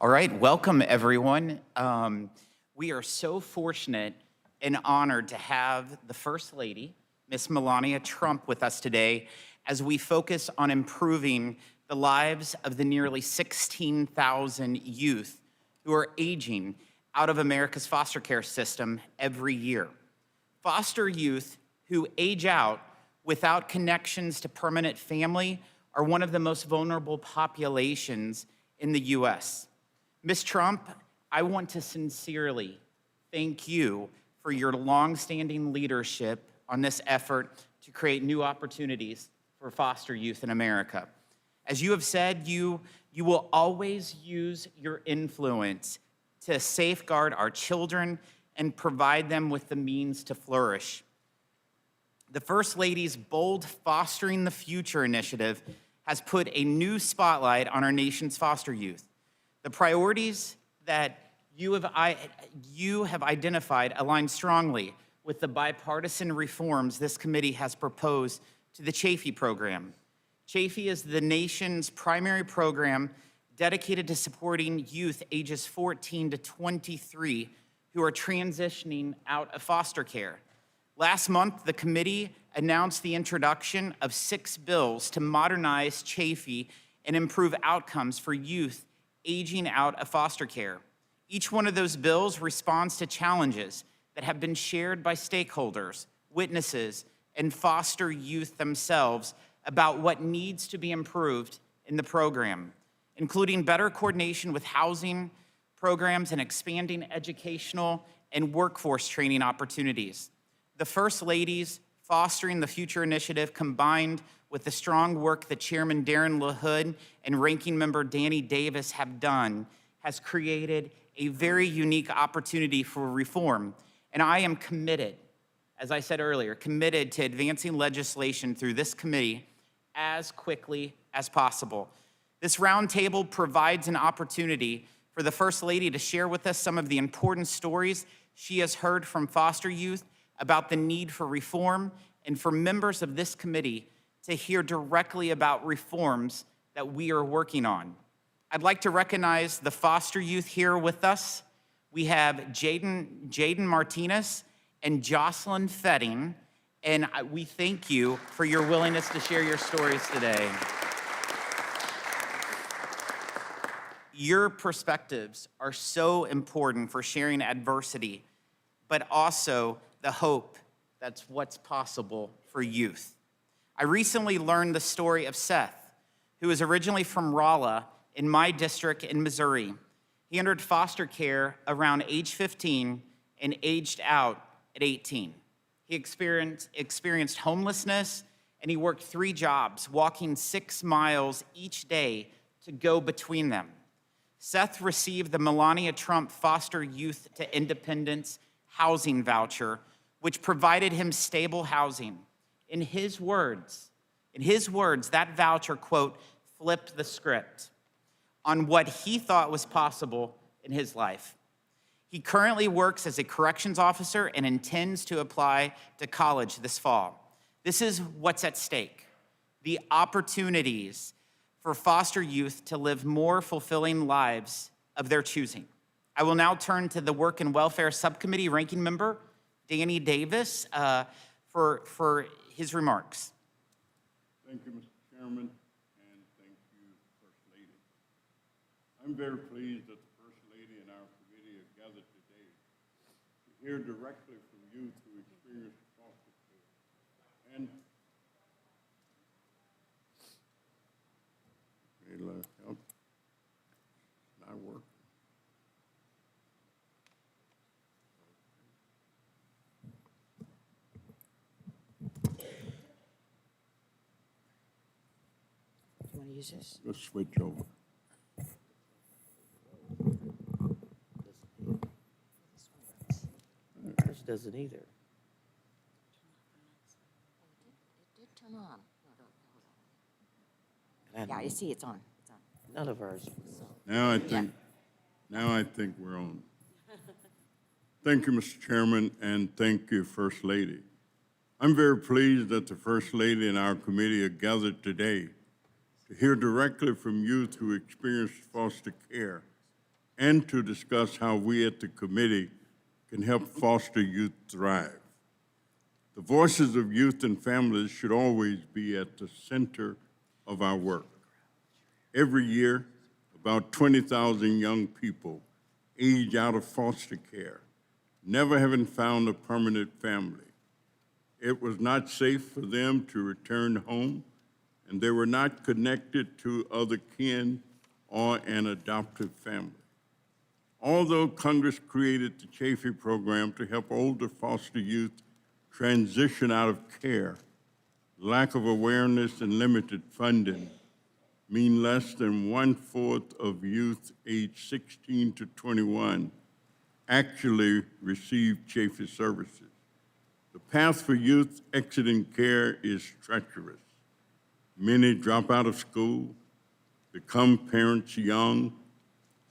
All right, welcome everyone. We are so fortunate and honored to have the First Lady, Miss Melania Trump, with us today as we focus on improving the lives of the nearly 16,000 youth who are aging out of America's foster care system every year. Foster youth who age out without connections to permanent family are one of the most vulnerable populations in the U.S. Ms. Trump, I want to sincerely thank you for your longstanding leadership on this effort to create new opportunities for foster youth in America. As you have said, you will always use your influence to safeguard our children and provide them with the means to flourish. The First Lady's bold Fostering the Future initiative has put a new spotlight on our nation's foster youth. The priorities that you have identified align strongly with the bipartisan reforms this committee has proposed to the Chafee program. Chafee is the nation's primary program dedicated to supporting youth ages 14 to 23 who are transitioning out of foster care. Last month, the committee announced the introduction of 6 bills to modernize Chafee and improve outcomes for youth aging out of foster care. Each one of those bills responds to challenges that have been shared by stakeholders, witnesses, and foster youth themselves about what needs to be improved in the program, including better coordination with housing programs and expanding educational and workforce training opportunities. The First Lady's Fostering the Future initiative, combined with the strong work that Chairman Darren LaHood and Ranking Member Danny Davis have done, has created a very unique opportunity for reform. And I am committed, as I said earlier, committed to advancing legislation through this committee as quickly as possible. This roundtable provides an opportunity for the First Lady to share with us some of the important stories she has heard from foster youth about the need for reform, and for members of this committee to hear directly about reforms that we are working on. I'd like to recognize the foster youth here with us. We have Jaden Martinez and Jocelyn Fetting, and we thank you for your willingness to share your stories today. Your perspectives are so important for sharing adversity, but also the hope that's what's possible for youth. I recently learned the story of Seth, who is originally from Rolla in my district in Missouri. He entered foster care around age 15 and aged out at 18. He experienced homelessness, and he worked 3 jobs, walking 6 miles each day to go between them. Seth received the Melania Trump Foster Youth to Independence housing voucher, which provided him stable housing. In his words, that voucher, quote, flipped the script on what he thought was possible in his life. He currently works as a corrections officer and intends to apply to college this fall. This is what's at stake: the opportunities for foster youth to live more fulfilling lives of their choosing. I will now turn to the Work and Welfare Subcommittee Ranking Member, Danny Davis, for his remarks. Thank you, Mr. Chairman, and thank you, First Lady. I'm very pleased that the First Lady and our committee have gathered today to hear directly from youth who experience foster care. And help, it's not working. You want to use this? Let's switch over. This doesn't either. It did turn on. Yeah, you see it's on. It's on. None of ours. Now I think we're on. Thank you, Mr. Chairman, and thank you, First Lady. I'm very pleased that the First Lady and our committee are gathered today to hear directly from youth who experience foster care and to discuss how we at the committee can help foster youth thrive. The voices of youth and families should always be at the center of our work. Every year, about 20,000 young people age out of foster care, never having found a permanent family. It was not safe for them to return home, and they were not connected to other kin or an adoptive family. Although Congress created the Chafee program to help older foster youth transition out of care, lack of awareness and limited funding mean less than 1/4 of youth aged 16 to 21 actually receive Chafee services. The path for youth exiting care is treacherous. Many drop out of school, become parents young,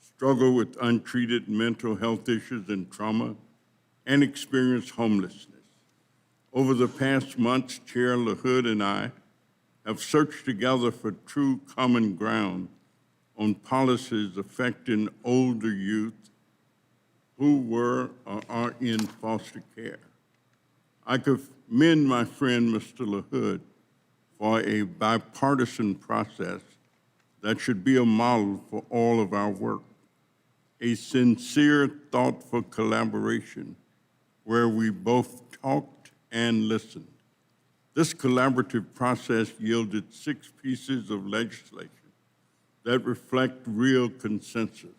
struggle with untreated mental health issues and trauma, and experience homelessness. Over the past months, Chair LaHood and I have searched together for true common ground on policies affecting older youth who were or are in foster care. I commend my friend, Mr. LaHood, for a bipartisan process that should be a model for all of our work. A sincere, thoughtful collaboration where we both talked and listened. This collaborative process yielded 6 pieces of legislation that reflect real consensus.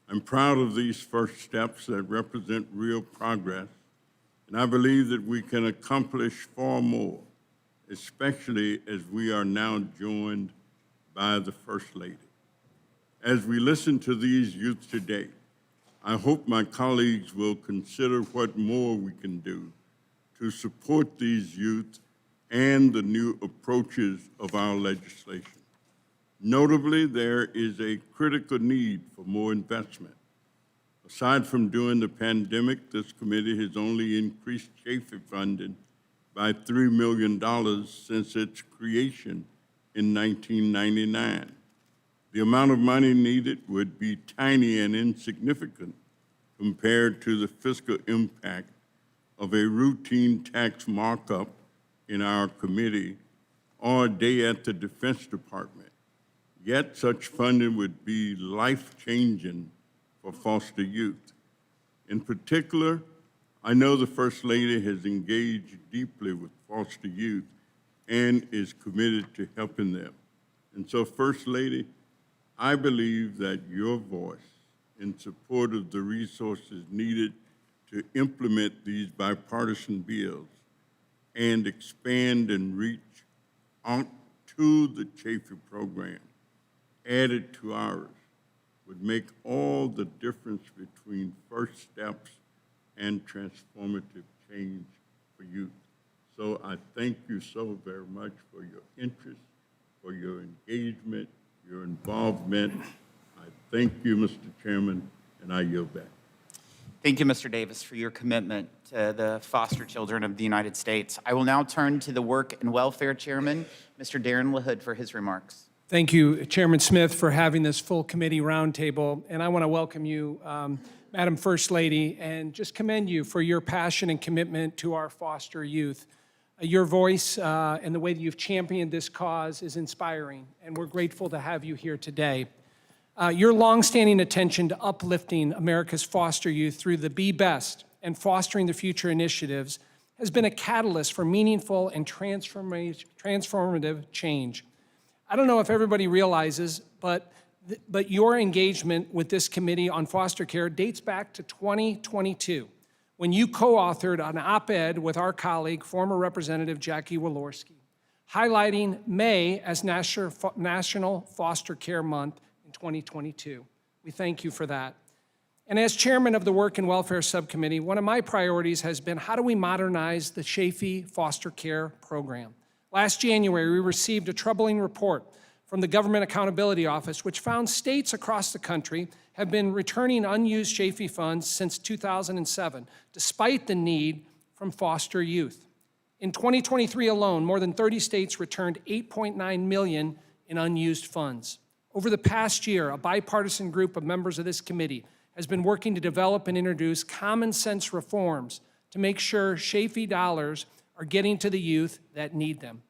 I'm proud of these first steps that represent real progress, and I believe that we can accomplish far more, especially as we are now joined by the First Lady. As we listen to these youth today, I hope my colleagues will consider what more we can do to support these youth and the new approaches of our legislation. Notably, there is a critical need for more investment. Aside from during the pandemic, this committee has only increased Chafee funding by $3 million since its creation in 1999. The amount of money needed would be tiny and insignificant compared to the fiscal impact of a routine tax markup in our committee or a day at the Defense Department. Yet such funding would be life-changing for foster youth. In particular, I know the First Lady has engaged deeply with foster youth and is committed to helping them. And so, First Lady, I believe that your voice in support of the resources needed to implement these bipartisan bills and expand and reach out to the Chafee program, added to ours, would make all the difference between first steps and transformative change for youth. So I thank you so very much for your interest, for your engagement, your involvement. I thank you, Mr. Chairman, and I yield back. Thank you, Mr. Davis, for your commitment to the foster children of the United States. I will now turn to the Work and Welfare Chairman, Mr. Darren LaHood, for his remarks. Thank you, Chairman Smith, for having this full committee roundtable. And I want to welcome you, Madam First Lady, and just commend you for your passion and commitment to our foster youth. Your voice and the way that you've championed this cause is inspiring, and we're grateful to have you here today. Your longstanding attention to uplifting America's foster youth through the Be Best and Fostering the Future initiatives has been a catalyst for meaningful and transformative change. I don't know if everybody realizes, but your engagement with this committee on foster care dates back to 2022, when you co-authored an op-ed with our colleague, former Representative Jackie Walorski, highlighting May as National Foster Care Month in 2022. We thank you for that. And as chairman of the Work and Welfare Subcommittee, one of my priorities has been how do we modernize the Chafee foster care program? Last January, we received a troubling report from the Government Accountability Office, which found states across the country have been returning unused Chafee funds since 2007, despite the need from foster youth. In 2023 alone, more than 30 states returned $8.9 million in unused funds. Over the past year, a bipartisan group of members of this committee has been working to develop and introduce common sense reforms to make sure Chafee dollars are getting to the youth that need them.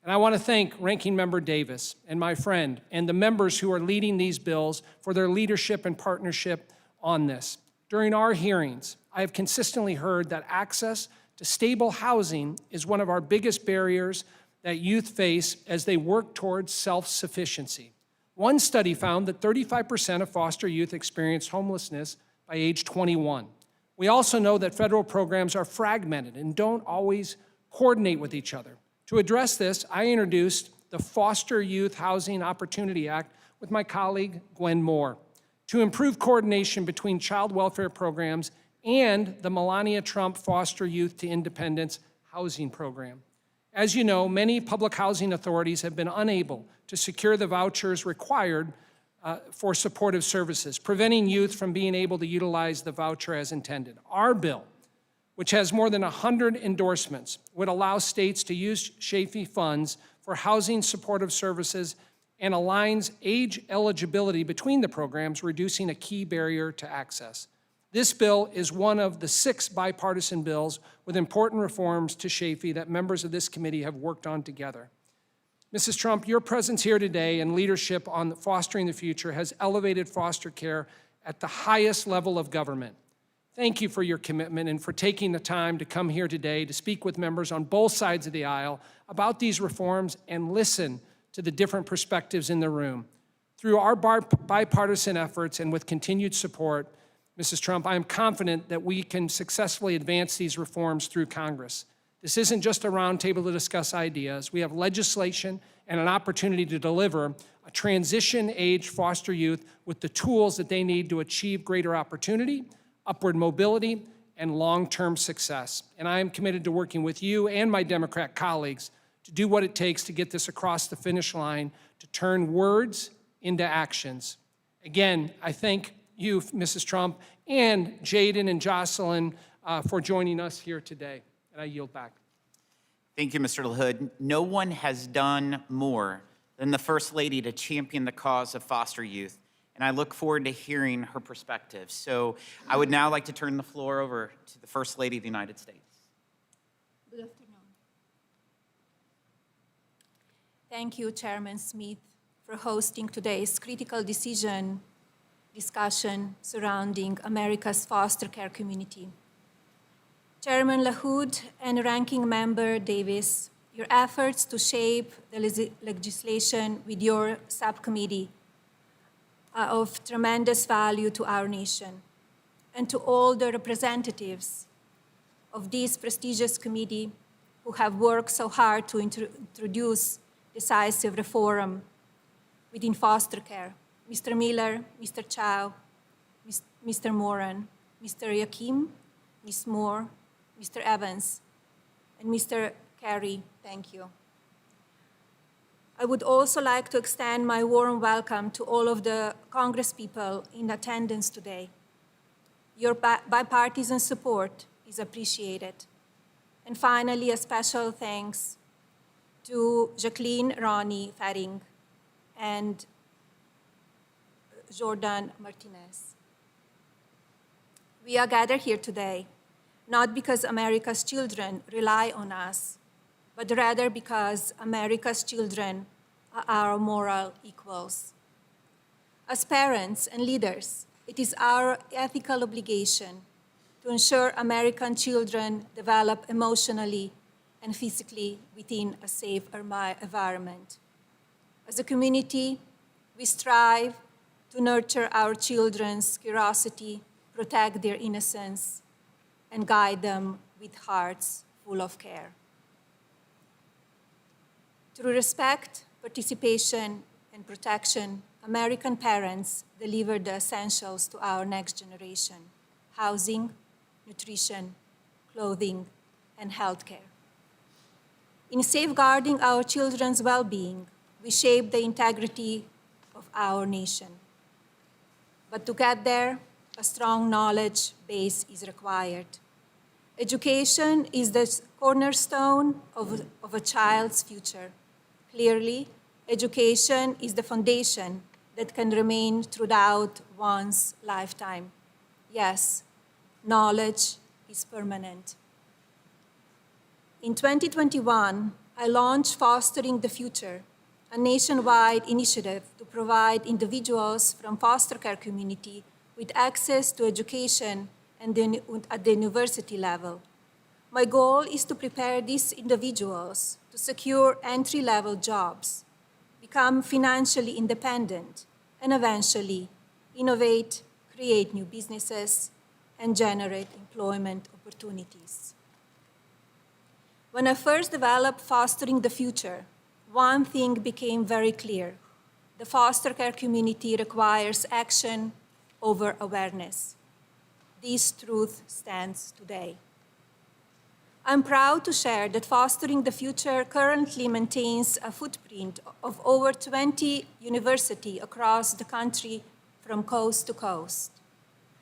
And I want to thank Ranking Member Davis and my friend and the members who are leading these bills for their leadership and partnership on this. During our hearings, I have consistently heard that access to stable housing is one of our biggest barriers that youth face as they work towards self-sufficiency. One study found that 35% of foster youth experienced homelessness by age 21. We also know that federal programs are fragmented and don't always coordinate with each other. To address this, I introduced the Foster Youth Housing Opportunity Act with my colleague, Gwen Moore, to improve coordination between child welfare programs and the Melania Trump Foster Youth to Independence Housing Program. As you know, many public housing authorities have been unable to secure the vouchers required for supportive services, preventing youth from being able to utilize the voucher as intended. Our bill, which has more than 100 endorsements, would allow states to use Chafee funds for housing supportive services and aligns age eligibility between the programs, reducing a key barrier to access. This bill is one of the 6 bipartisan bills with important reforms to Chafee that members of this committee have worked on together. Mrs. Trump, your presence here today and leadership on fostering the future has elevated foster care at the highest level of government. Thank you for your commitment and for taking the time to come here today to speak with members on both sides of the aisle about these reforms and listen to the different perspectives in the room. Through our bipartisan efforts and with continued support, Mrs. Trump, I am confident that we can successfully advance these reforms through Congress. This isn't just a roundtable to discuss ideas. We have legislation and an opportunity to deliver a transition-age foster youth with the tools that they need to achieve greater opportunity, upward mobility, and long-term success. And I am committed to working with you and my Democrat colleagues to do what it takes to get this across the finish line, to turn words into actions. Again, I thank you, Mrs. Trump, and Jaden and Jocelyn for joining us here today. And I yield back. Thank you, Mr. LaHood. No one has done more than the First Lady to champion the cause of foster youth, and I look forward to hearing her perspective. So I would now like to turn the floor over to the First Lady of the United States. Good afternoon. Thank you, Chairman Smith, for hosting today's critical discussion surrounding America's foster care community. Chairman LaHood and Ranking Member Davis, your efforts to shape the legislation with your subcommittee are of tremendous value to our nation and to all the representatives of this prestigious committee who have worked so hard to introduce decisive reform within foster care. Mr. Miller, Mr. Chow, Mr. Moran, Mr. Yakim, Ms. Moore, Mr. Evans, and Mr. Carey, thank you. I would also like to extend my warm welcome to all of the Congresspeople in attendance today. Your bipartisan support is appreciated. And finally, a special thanks to Jacqueline Ronnie Faring and Jordan Martinez. We are gathered here today, not because America's children rely on us, but rather because America's children are our moral equals. As parents and leaders, it is our ethical obligation to ensure American children develop emotionally and physically within a safe environment. As a community, we strive to nurture our children's curiosity, protect their innocence, and guide them with hearts full of care. Through respect, participation, and protection, American parents deliver the essentials to our next generation: housing, nutrition, clothing, and healthcare. In safeguarding our children's well-being, we shape the integrity of our nation. But to get there, a strong knowledge base is required. Education is the cornerstone of a child's future. Clearly, education is the foundation that can remain throughout one's lifetime. Yes, knowledge is permanent. In 2021, I launched Fostering the Future, a nationwide initiative to provide individuals from foster care community with access to education and at the university level. My goal is to prepare these individuals to secure entry-level jobs, become financially independent, and eventually innovate, create new businesses, and generate employment opportunities. When I first developed Fostering the Future, one thing became very clear. The foster care community requires action over awareness. This truth stands today. I'm proud to share that Fostering the Future currently maintains a footprint of over 20 universities across the country from coast to coast.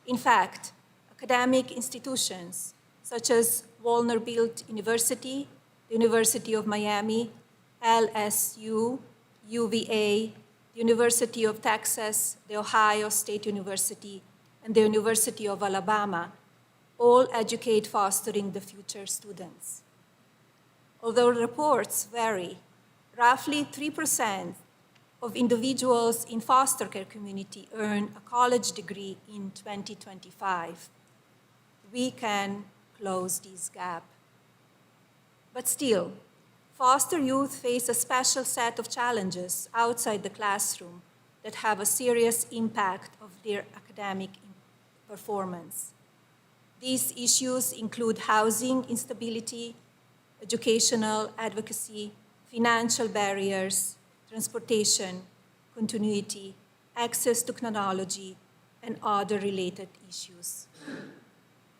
In fact, academic institutions such as Vanderbilt University, the University of Miami, LSU, UVA, the University of Texas, the Ohio State University, and the University of Alabama all educate Fostering the Future students. Although reports vary, roughly 3% of individuals in foster care community earn a college degree in 2025. We can close this gap. But still, foster youth face a special set of challenges outside the classroom that have a serious impact of their academic performance. These issues include housing instability, educational advocacy, financial barriers, transportation, continuity, access to technology, and other related issues.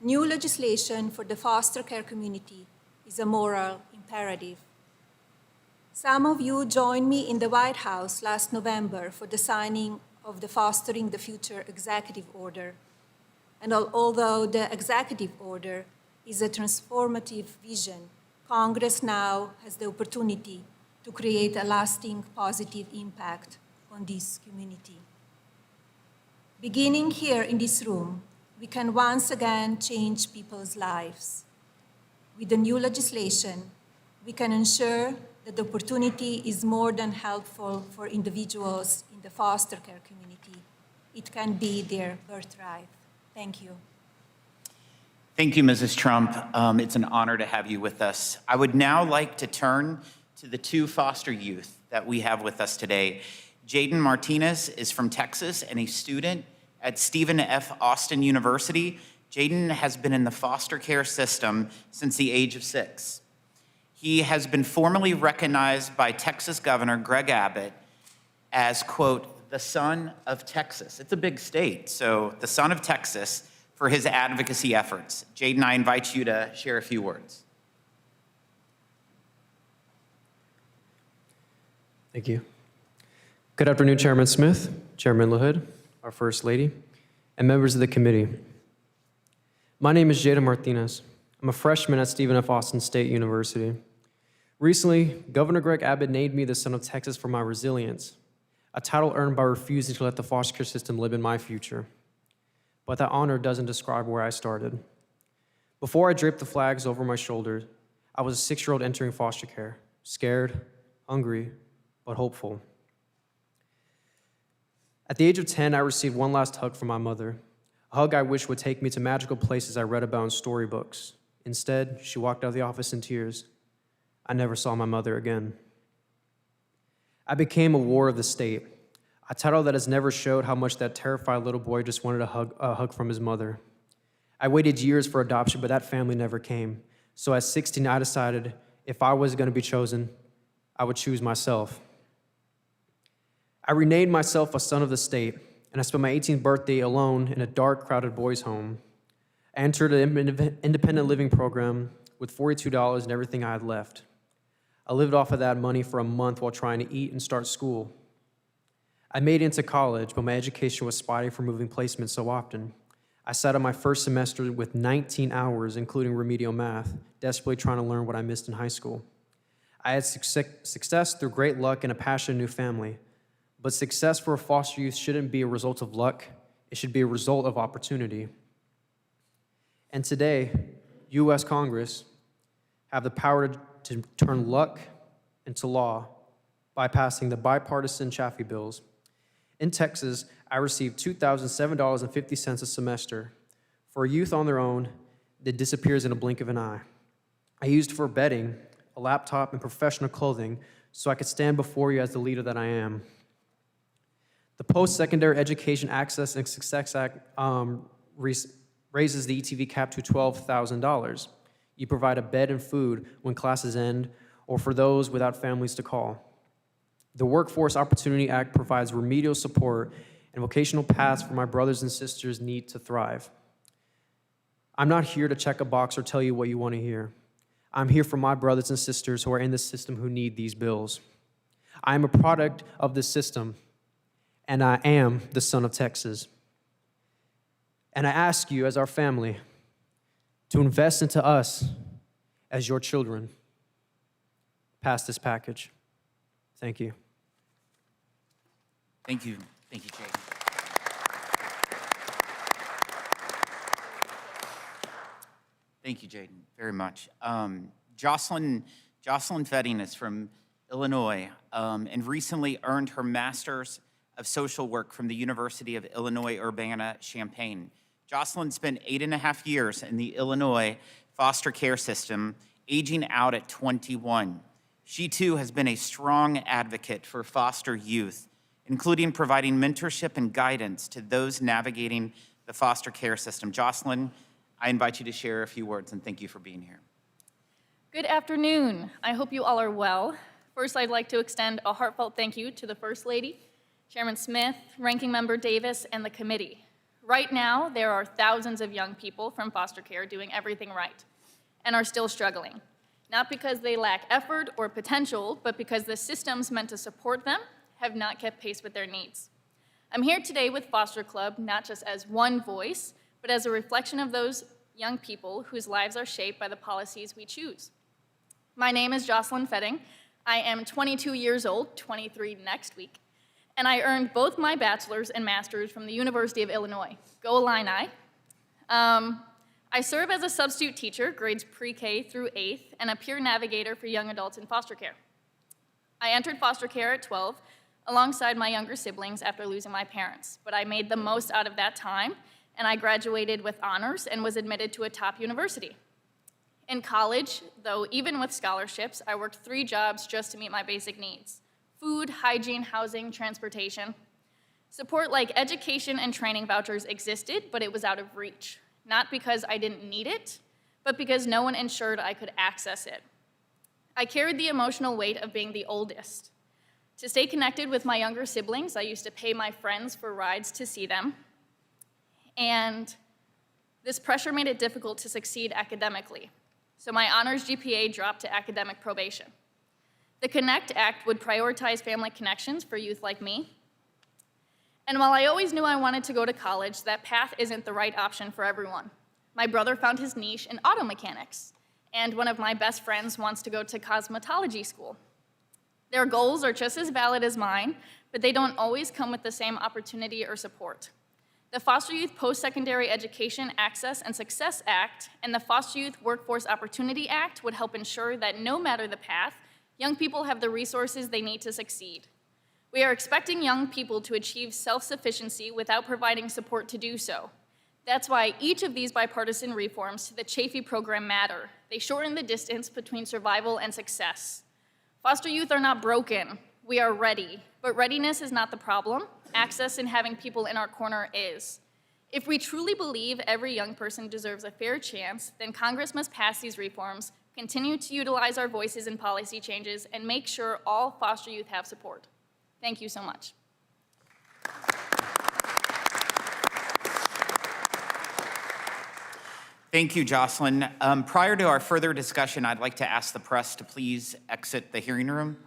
New legislation for the foster care community is a moral imperative. Some of you joined me in the White House last November for the signing of the Fostering the Future Executive Order. And although the executive order is a transformative vision, Congress now has the opportunity to create a lasting positive impact on this community. Beginning here in this room, we can once again change people's lives. With the new legislation, we can ensure that the opportunity is more than helpful for individuals in the foster care community. It can be their birthright. Thank you. Thank you, Mrs. Trump. It's an honor to have you with us. I would now like to turn to the two foster youth that we have with us today. Jaden Martinez is from Texas and a student at Stephen F. Austin University. Jaden has been in the foster care system since the age of 6. He has been formally recognized by Texas Governor Greg Abbott as, quote, the son of Texas. It's a big state, so the son of Texas for his advocacy efforts. Jaden, I invite you to share a few words. Thank you. Good afternoon, Chairman Smith, Chairman LaHood, our First Lady, and members of the committee. My name is Jaden Martinez. I'm a freshman at Stephen F. Austin State University. Recently, Governor Greg Abbott named me the son of Texas for my resilience, a title earned by refusing to let the foster care system live in my future. But that honor doesn't describe where I started. Before I draped the flags over my shoulders, I was a 6-year-old entering foster care, scared, hungry, but hopeful. At the age of 10, I received one last hug from my mother, a hug I wish would take me to magical places I read about in storybooks. Instead, she walked out of the office in tears. I never saw my mother again. I became a war of the state, a title that has never showed how much that terrified little boy just wanted a hug from his mother. I waited years for adoption, but that family never came. So at 16, I decided if I was going to be chosen, I would choose myself. I renamed myself a son of the state, and I spent my 18th birthday alone in a dark, crowded boys' home. I entered an independent living program with $42 and everything I had left. I lived off of that money for a month while trying to eat and start school. I made it into college, but my education was spotty from moving placements so often. I sat on my first semester with 19 hours, including remedial math, desperately trying to learn what I missed in high school. I had success through great luck and a passionate new family, But success for a foster youth shouldn't be a result of luck. It should be a result of opportunity. And today, U.S. Congress have the power to turn luck into law by passing the bipartisan Chaffee bills. In Texas, I received $2,007.50 a semester. For a youth on their own, that disappears in a blink of an eye. I used for bedding, a laptop, and professional clothing so I could stand before you as the leader that I am. The Post-Secondary Education Access and Success Act raises the ETV cap to $12,000. You provide a bed and food when classes end or for those without families to call. The Workforce Opportunity Act provides remedial support and vocational paths for my brothers and sisters need to thrive. I'm not here to check a box or tell you what you want to hear. I'm here for my brothers and sisters who are in the system who need these bills. I am a product of this system, and I am the son of Texas. And I ask you, as our family, to invest into us as your children. Pass this package. Thank you. Thank you. Thank you, Jay. Thank you, Jaden, very much. Jocelyn Fetting is from Illinois and recently earned her Master's of Social Work from the University of Illinois Urbana-Champaign. Jocelyn spent 8.5 years in the Illinois foster care system, aging out at 21. She too has been a strong advocate for foster youth, including providing mentorship and guidance to those navigating the foster care system. Jocelyn, I invite you to share a few words, and thank you for being here. Good afternoon. I hope you all are well. First, I'd like to extend a heartfelt thank you to the First Lady, Chairman Smith, Ranking Member Davis, and the committee. Right now, there are thousands of young people from foster care doing everything right and are still struggling, not because they lack effort or potential, but because the systems meant to support them have not kept pace with their needs. I'm here today with Foster Club, not just as one voice, but as a reflection of those young people whose lives are shaped by the policies we choose. My name is Jocelyn Fetting. I am 22 years old, 23 next week, and I earned both my bachelor's and master's from the University of Illinois. Go Illini. I serve as a substitute teacher, grades pre-K through 8th, and a peer navigator for young adults in foster care. I entered foster care at 12 alongside my younger siblings after losing my parents, but I made the most out of that time, and I graduated with honors and was admitted to a top university. In college, though, even with scholarships, I worked 3 jobs just to meet my basic needs: food, hygiene, housing, transportation. Support like education and training vouchers existed, but it was out of reach, not because I didn't need it, but because no one ensured I could access it. I carried the emotional weight of being the oldest. To stay connected with my younger siblings, I used to pay my friends for rides to see them, and this pressure made it difficult to succeed academically. So my honors GPA dropped to academic probation. The CONNECT Act would prioritize family connections for youth like me. And while I always knew I wanted to go to college, that path isn't the right option for everyone. My brother found his niche in auto mechanics, and one of my best friends wants to go to cosmetology school. Their goals are just as valid as mine, but they don't always come with the same opportunity or support. The Foster Youth Post-Secondary Education Access and Success Act and the Foster Youth Workforce Opportunity Act would help ensure that no matter the path, young people have the resources they need to succeed. We are expecting young people to achieve self-sufficiency without providing support to do so. That's why each of these bipartisan reforms to the Chaffee program matter. They shorten the distance between survival and success. Foster youth are not broken. We are ready, but readiness is not the problem. Access and having people in our corner is. If we truly believe every young person deserves a fair chance, then Congress must pass these reforms, continue to utilize our voices in policy changes, and make sure all foster youth have support. Thank you so much. Thank you, Jocelyn. Prior to our further discussion, I'd like to ask the press to please exit the hearing room.